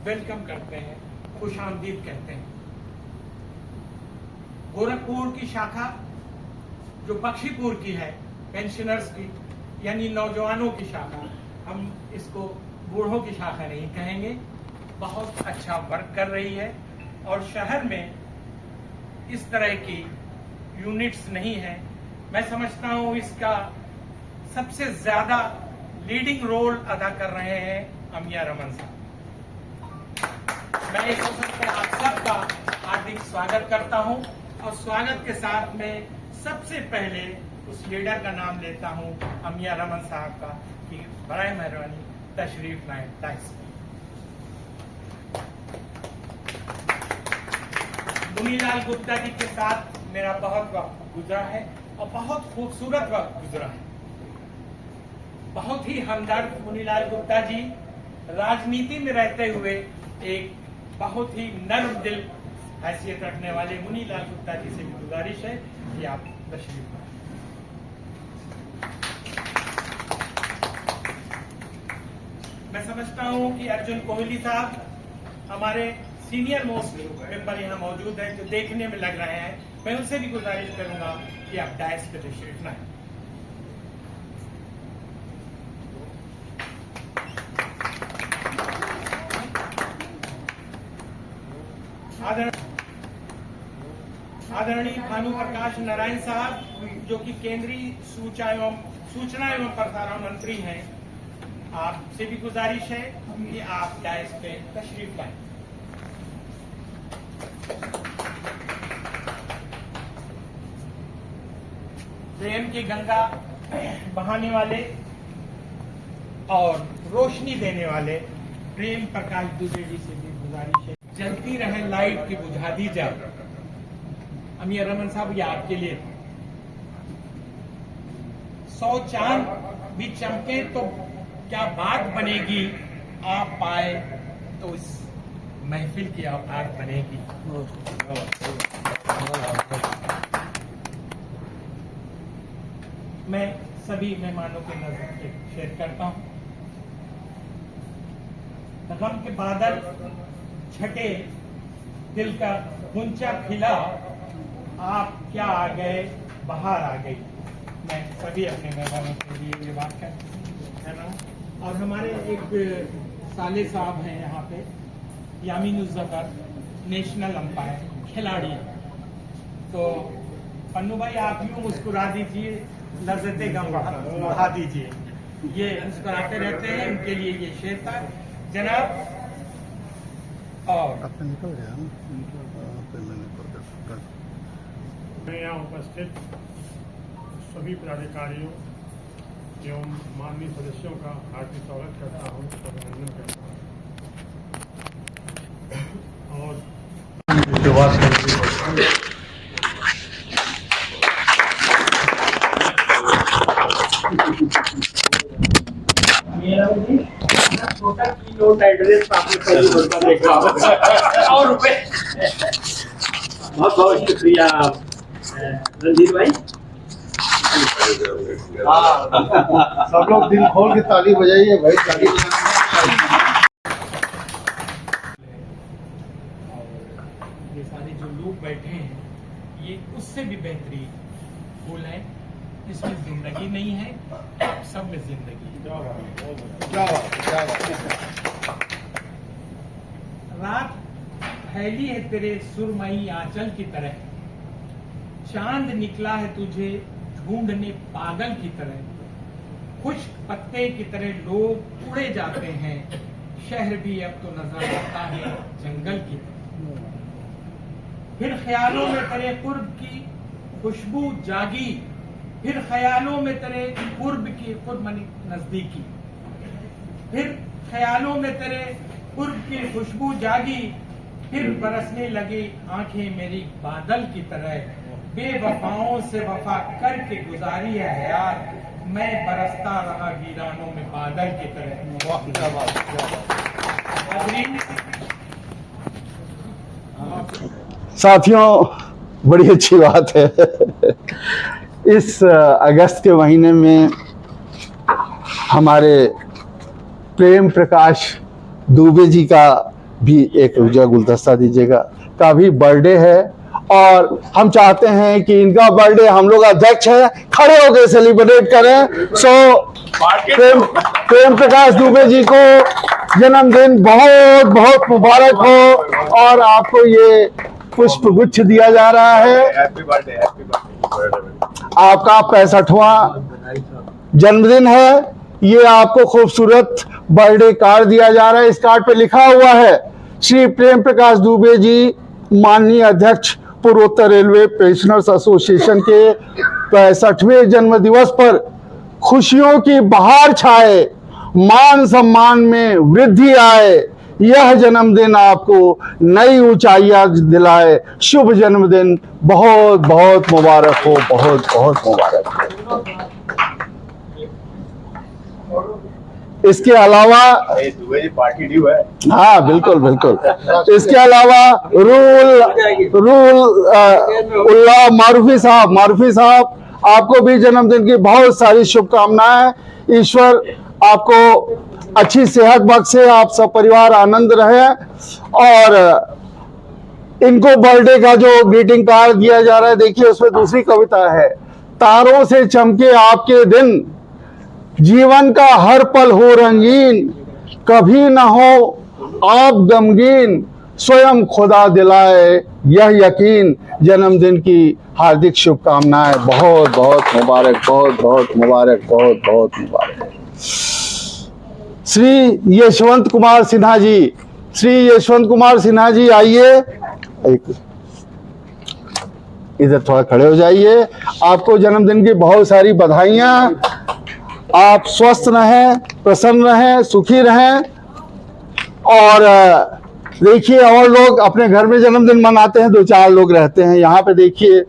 Welcome करते हैं, खुशामदीद कहते हैं। गोरखपुर की शाखा जो बख्शीपुर की है, पेंशनर्स की यानी नौजवानों की शाखा, हम इसको बूढ़ों की शाखा नहीं कहेंगे, बहुत अच्छा वर्क कर रही है और शहर में इस तरह की यूनिट्स नहीं है। मैं समझता हूँ इसका सबसे ज्यादा लीडिंग रोल अदा कर रहे हैं अमिया रमन साहब। मैं इस अवसर पर आप सबका हार्दिक स्वागत करता हूं और स्वागत के साथ में सबसे पहले उस लीडर का नाम लेता हूं, अमिया रमन साहब का, कि बराए मेहरबानी तशरीफ लाएं डाइस में। मुनीलाल गुप्ता जी के साथ मेरा बहुत वक्त गुजरा है और बहुत खूबसूरत वक्त गुजरा है। बहुत ही हमदर्द मुनीलाल गुप्ता जी, राजनीति में रहते हुए एक बहुत ही नर्म दिल हैसियत रखने वाले मुनीलाल गुप्ता जी से भी गुजारिश है कि आप तशरीफ लाएं। मैं समझता हूं कि अर्जुन कोहली साहब हमारे सीनियर मोस्ट मेंबर यहाँ मौजूद हैं, जो देखने में लग रहे हैं। मैं उनसे भी गुजारिश करूंगा कि आप डायस पे तशरीफ लाएं। आदरणीय भानु प्रकाश नारायण साहब, जो कि केंद्रीय सूचना एवं प्रसारण मंत्री हैं, आपसे भी गुजारिश है कि आप डायस पे तशरीफ लाएं। प्रेम की गंगा बहाने वाले और रोशनी देने वाले प्रेम प्रकाश दुबे जी से भी गुजारिश है, जलती रहे लाइट की बुझा दी जाए। अमिया रमन साहब, ये आपके लिए 100 चांद भी चमके तो क्या बात बनेगी, आप आए तो इस महफिल की औकात बनेगी। मैं सभी मेहमानों के नजर शेयर करता हूं। गम के बादल छटे, दिल का गुंचा खिला, आप क्या आ गए, बाहर आ गई। मैं सभी अपने मेहमानों के लिए ये बात कह रहा हूँ। और हमारे एक साले साहब हैं यहाँ पे, यामीनुज़्ज़फ़र, नेशनल अंपायर खिलाड़ी। तो पन्नू भाई, आप यूँ मुस्कुरा दीजिए, लज़्ज़ते गम बढ़ा दीजिए। ये मुस्कुराते रहते हैं, उनके लिए ये शेर था जनाब। और निकल गया मैं यहाँ उपस्थित सभी पदाधिकारियों एवं माननीय सदस्यों का हार्दिक स्वागत करता हूँ, अभिनंदन करता हूँ। और छोटा कीनोट एड्रेस आपने पहली बार देखा और रुपए। बहुत बहुत शुक्रिया रणधीर भाई। सब लोग दिल खोल के ताली बजाइए भाई, ताली। ये सारे जो लोग बैठे हैं, ये उससे भी बेहतरीन फूल है। इसमें जिंदगी नहीं है, आप सब में जिंदगी है। रात फैली है तेरे सुरमई आंचल की तरह, चांद निकला है तुझे ढूंढने पागल की तरह। खुश्क पत्ते की तरह लोग उड़े जाते हैं, शहर भी अब तो नजर आता है जंगल की तरह। फिर ख्यालों में तेरे कुर्ब की खुशबू जागी, फिर ख्यालों में तेरे कुर्ब की खुद मनी नजदीकी। फिर ख्यालों में तेरे कुर्ब की खुशबू जागी, फिर बरसने लगी आंखें मेरी बादल की तरह। बेवफाओं से वफा करके गुजारी है हयात, मैं बरसता रहा वीरानों में बादल की तरह। साथियों, बड़ी अच्छी बात है। इस अगस्त के महीने में हमारे प्रेम प्रकाश दुबे जी का भी एक रुजा गुलदस्ता दीजिएगा। का भी बर्थडे है और हम चाहते हैं कि इनका बर्थडे हम लोग अध्यक्ष है खड़े होकर सेलिब्रेट करें। सो प्रेम प्रकाश दुबे जी को जन्मदिन बहुत बहुत मुबारक हो और आपको ये पुष्प गुच्छ दिया जा रहा है। Happy birthday, happy birthday. आपका 65वां जन्मदिन है। ये आपको खूबसूरत बर्थडे कार्ड दिया जा रहा है। इस कार्ड पे लिखा हुआ है श्री प्रेम प्रकाश दुबे जी माननीय अध्यक्ष पूर्वोत्तर रेलवे पेंशनर्स एसोसिएशन के 65वें जन्म दिवस पर खुशियों की बहार छाए, मान सम्मान में वृद्धि आए, यह जन्मदिन आपको नई ऊंचाइयां दिलाए। शुभ जन्मदिन, बहुत बहुत मुबारक हो, बहुत बहुत मुबारक हो। इसके अलावा दुबे जी पार्टी ड्यू है। हाँ बिल्कुल बिल्कुल। इसके अलावा उल्लाह मारूफी साहब आपको भी जन्मदिन की बहुत सारी शुभकामनाएं। ईश्वर आपको अच्छी सेहत बख्शे, आप सब परिवार आनंद रहे। और इनको बर्थडे का जो ग्रीटिंग कार्ड दिया जा रहा है, देखिए उसमें दूसरी कविता है। तारों से चमके आपके दिन, जीवन का हर पल हो रंगीन, कभी न हो आप गमगीन, स्वयं खुदा दिलाए यह यकीन। जन्मदिन की हार्दिक शुभकामनाएं, बहुत बहुत मुबारक, बहुत बहुत मुबारक, बहुत बहुत मुबारक। श्री यशवंत कुमार सिन्हा जी, श्री यशवंत कुमार सिन्हा जी आइए, इधर थोड़ा खड़े हो जाइए। आपको जन्मदिन की बहुत सारी बधाइयां। आप स्वस्थ रहें, प्रसन्न रहें, सुखी रहें। और देखिए और लोग अपने घर में जन्मदिन मनाते हैं, 2-4 लोग रहते हैं। यहाँ पे देखिए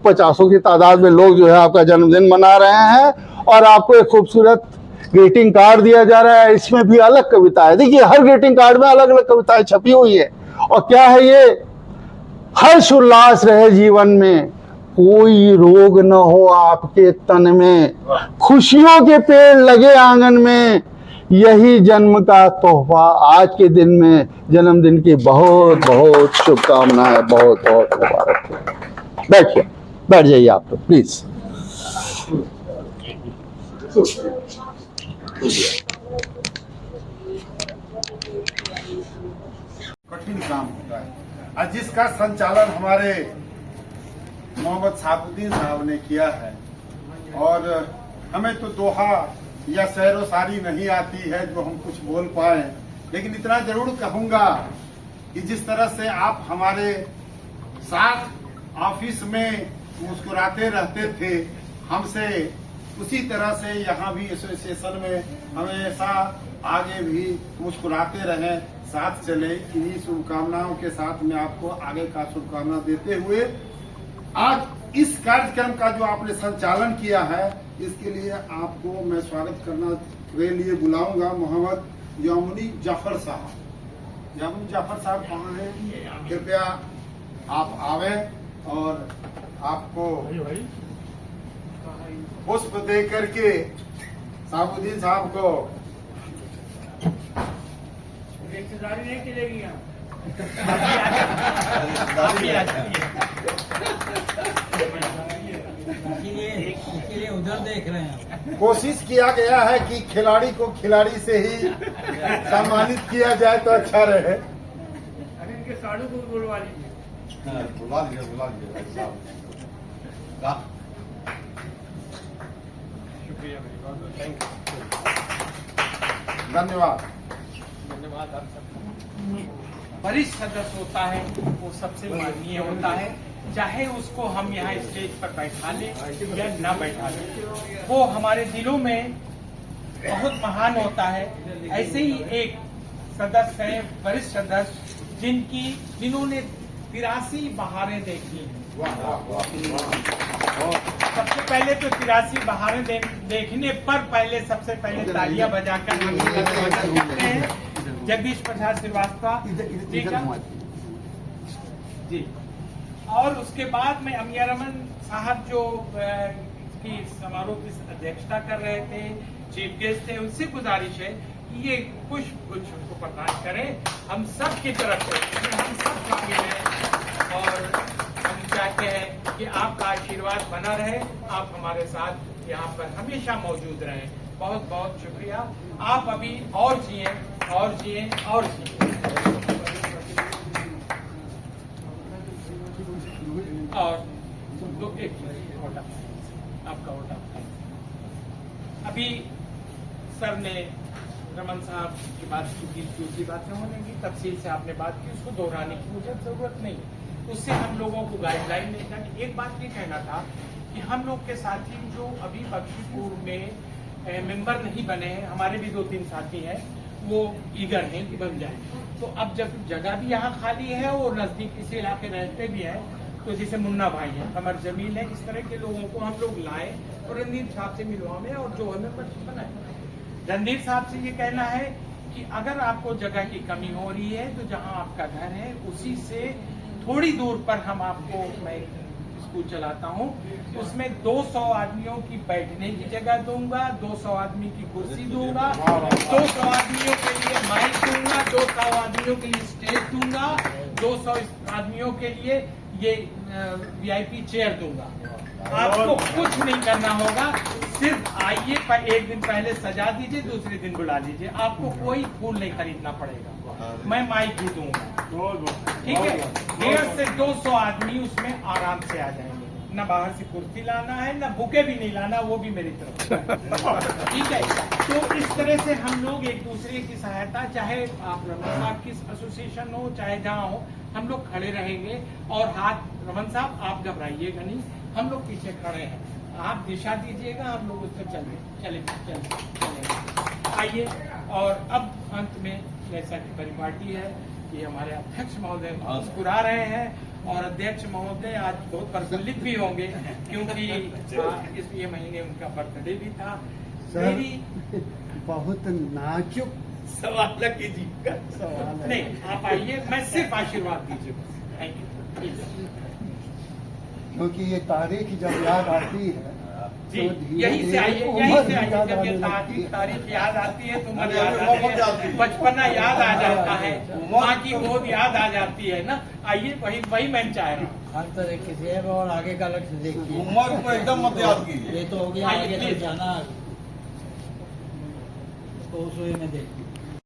50 की तादाद में लोग जो है आपका जन्मदिन मना रहे हैं और आपको एक खूबसूरत ग्रीटिंग कार्ड दिया जा रहा है। इसमें भी अलग कविता है, देखिए हर ग्रीटिंग कार्ड में अलग अलग कविताएं छपी हुई है। और क्या है ये, हर्ष उल्लास रहे जीवन में, कोई रोग न हो आपके तन में, खुशियों के पेड़ लगे आंगन में, यही जन्म का तोहफा आज के दिन में। जन्मदिन की बहुत बहुत शुभकामनाएं, बहुत बहुत मुबारक। बैठिए, बैठ जाइए आप तो प्लीज। कठिन काम होता है और जिसका संचालन हमारे मोहम्मद साबुद्दीन साहब ने किया है। और हमें तो दोहा या शेरो शायरी नहीं आती है जो हम कुछ बोल पाए, लेकिन इतना जरूर कहूंगा कि जिस तरह से आप हमारे साथ ऑफिस में मुस्कुराते रहते थे हमसे, उसी तरह से यहाँ भी एसोसिएशन में हमेशा आगे भी मुस्कुराते रहें, साथ चले। इन्हीं शुभकामनाओं के साथ मैं आपको आगे का शुभकामना देते हुए आज इस कार्यक्रम का जो आपने संचालन किया है, इसके लिए आपको मैं स्वागत करना के लिए बुलाऊंगा मोहम्मद यामुनी जाफर साहब। यामुनी जाफर साहब कहाँ हैं? कृपया आप आवे और आपको पुष्प दे करके साबुद्दीन साहब को रिश्तेदारी नहीं चलेगी यहाँ। इसीलिए उधर देख रहे हैं। कोशिश किया गया है कि खिलाड़ी को खिलाड़ी से ही सम्मानित किया जाए तो अच्छा रहे। अरे इनके साड़ू को बुलवा लीजिए। बुला लीजिए भाई साहब। शुक्रिया, थैंक यू, धन्यवाद। धन्यवाद आप सबका। वरिष्ठ सदस्य होता है वो सबसे माननीय होता है, चाहे उसको हम यहाँ स्टेज पर बैठा लें या न बैठा लें, वो हमारे दिलों में बहुत महान होता है। ऐसे ही एक सदस्य है, वरिष्ठ सदस्य, जिन्होंने 83 बहारें देखी हैं। सबसे पहले तो 83 बहारें देखने पर पहले सबसे पहले तालियां बजाकर हम देखते हैं जगदीश प्रसाद श्रीवास्तव जी का जी। और उसके बाद में अमिया रमन साहब जो की समारोह की अध्यक्षता कर रहे थे, चीफ गेस्ट थे, उनसे गुजारिश है ये पुष्प गुच्छ उनको प्रदान करें हम सब की तरफ से, इसमें हम सब शामिल हैं और हम चाहते हैं कि आपका आशीर्वाद बना रहे, आप हमारे साथ यहाँ पर हमेशा मौजूद रहें। बहुत बहुत शुक्रिया। आप अभी और जिए और जिए और जिए। और दो एक ओटा आपका ओटा अभी सर ने रमन साहब की बात की, दूसरी बातें होने की तफसील से आपने बात की, उसको दोहराने की मुझे जरूरत नहीं। उससे हम लोगों को गाइडलाइन नहीं करनी। एक बात ये कहना था कि हम लोग के साथी जो अभी बख्शीपुर में मेंबर नहीं बने हैं, हमारे भी 2-3 साथी हैं, वो ईगर हैं कि बन जाए। तो अब जब जगह भी यहाँ खाली है और नजदीक इसी इलाके रहते भी हैं, तो जैसे मुन्ना भाई है, कमर जमील है, इस तरह के लोगों को हम लोग लाए और रणदीप साहब से मिलवाएं और जो हमें बनाए। रणदीप साहब से ये कहना है कि अगर आपको जगह की कमी हो रही है तो जहां आपका घर है उसी से थोड़ी दूर पर हम आपको, मैं स्कूल चलाता हूं, उसमें 200 आदमियों की बैठने की जगह दूंगा, 200 आदमी की कुर्सी दूंगा, 200 आदमियों के लिए माइक दूंगा, 200 आदमियों के लिए स्टेज दूंगा, 200 आदमियों के लिए ये VIP चेयर दूंगा। आपको कुछ नहीं करना होगा, सिर्फ आइए, एक दिन पहले सजा दीजिए, दूसरे दिन बुला लीजिए, आपको कोई फूल नहीं खरीदना पड़ेगा, मैं माइक भी दूंगा, ठीक है। 150 से 200 आदमी उसमें आराम से आ जाएंगे, न बाहर से कुर्सी लाना है, न बुके भी नहीं लाना, वो भी मेरी तरफ से, ठीक है। तो इस तरह से हम लोग एक दूसरे की सहायता, चाहे आप रमन साहब की एसोसिएशन हो, चाहे जहाँ हो, हम लोग खड़े रहेंगे। और हाथ, रमन साहब आप घबराइएगा नहीं, हम लोग पीछे खड़े हैं, आप दिशा दीजिएगा, हम लोग उस पर चले। आइए, और अब अंत में जैसा कि परिपाटी है कि हमारे अध्यक्ष महोदय मुस्कुरा रहे हैं, और अध्यक्ष महोदय आज बहुत प्रफुल्लित भी होंगे क्योंकि इस महीने उनका बर्थडे भी था। मेरी बहुत नाजुक सवाल कीजिएगा, नहीं आप आइए, मैं सिर्फ आशीर्वाद दीजिए, थैंक यू। क्योंकि ये तारीख जब याद आती है जी, तो यहीं से आइए, जब ये तारीख याद आती है तो मन याद आता है, बचपना याद आ जाता है, माँ की गोद याद आ जाती है ना। आइए, वही मैं चाह रहा हूँ। हर तरीके से और आगे का लक्ष्य देखिए, उम्र को एकदम मत याद कीजिए। ये तो हो गया, आइए, आगे प्लीज। तक जाना तो उस वे में देखिए।